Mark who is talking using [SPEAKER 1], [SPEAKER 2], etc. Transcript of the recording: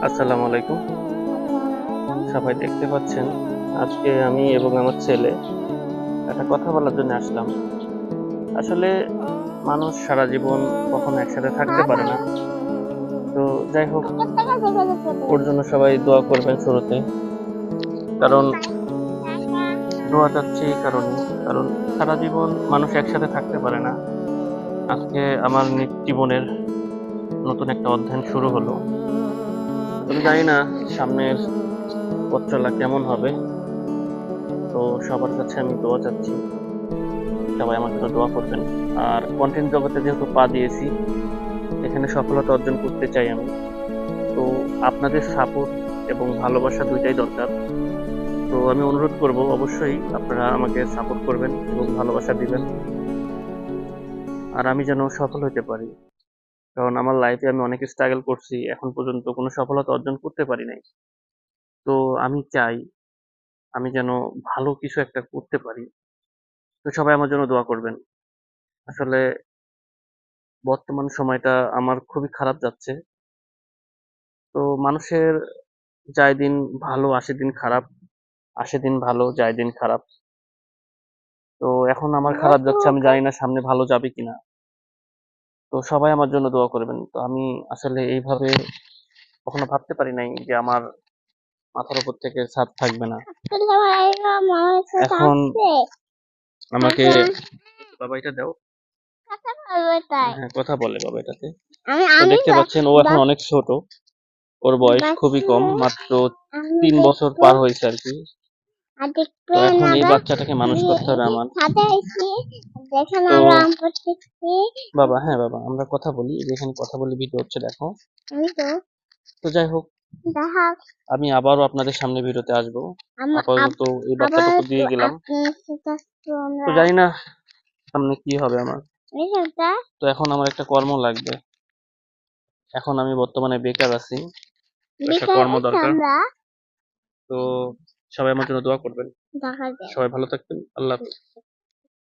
[SPEAKER 1] আসসালামু আলাইকুম। সবাই দেখতে পাচ্ছেন, আজকে আমি এবং আমার ছেলে একটা কথা বলার জন্য আসলাম। আসলে মানুষ সারা জীবন কখনো একসাথে থাকতে পারে না। তো যাই হোক, ওর জন্য সবাই দোয়া করবেন শুরুতে। কারণ দোয়া চাচ্ছি এই কারণেই, কারণ সারা জীবন মানুষ একসাথে থাকতে পারে না। আজকে আমার জীবনের নতুন একটা অধ্যায় শুরু হলো। আমি জানি না সামনের পথ চলা কেমন হবে। তো সবার কাছে আমি দোয়া চাচ্ছি। সবাই আমার জন্য দোয়া করবেন। আর কনটেন্ট জগতে যেহেতু পা দিয়েছি, এখানে সফলতা অর্জন করতে চাই আমি। তো আপনাদের সাপোর্ট এবং ভালোবাসা দুইটাই দরকার। তো আমি অনুরোধ করব অবশ্যই আপনারা আমাকে সাপোর্ট করবেন এবং ভালোবাসা দিবেন। আর আমি যেন সফল হতে পারি। কারণ আমার লাইফে আমি অনেক স্ট্রাগল করছি। এখন পর্যন্ত কোনো সফলতা অর্জন করতে পারি নাই। তো আমি চাই আমি যেন ভালো কিছু একটা করতে পারি। তো সবাই আমার জন্য দোয়া করবেন। আসলে বর্তমান সময়টা আমার খুবই খারাপ যাচ্ছে। তো মানুষের যায় দিন ভালো, আসে দিন খারাপ, আসে দিন ভালো, যায় দিন খারাপ। তো এখন আমার খারাপ যাচ্ছে, আমি জানি না সামনে ভালো যাবে কিনা। তো সবাই আমার জন্য দোয়া করবেন। তো আমি আসলে এইভাবে কখনো ভাবতে পারি নাই যে আমার মাথার উপর থেকে ছাদ থাকবে না। এখন আমাকে বাবা এটা দাও। হ্যাঁ, কথা বলে বাবা এটাতে। তো দেখতে পাচ্ছেন ও এখন অনেক ছোট। ওর বয়স খুবই কম, মাত্র 3 বছর পার হয়েছে আর কি। তো এখন এই বাচ্চাটাকে মানুষ করতে হবে আমার। তো বাবা, হ্যাঁ বাবা, আমরা কথা বলি, যেখানে কথা বলি ভিডিও হচ্ছে, দেখো। তো যাই হোক, আমি আবারও আপনাদের সামনে ভিডিওতে আসবো। আপাতত এই বাচ্চাটুকু দিয়ে গেলাম। তো জানি না সামনে কি হবে আমার। তো এখন আমার একটা কর্ম লাগবে। এখন আমি বর্তমানে বেকার আছি, একটা কর্ম দরকার। তো সবাই আমার জন্য দোয়া করবেন। সবাই ভালো থাকবেন। আল্লাহ হাফেজ।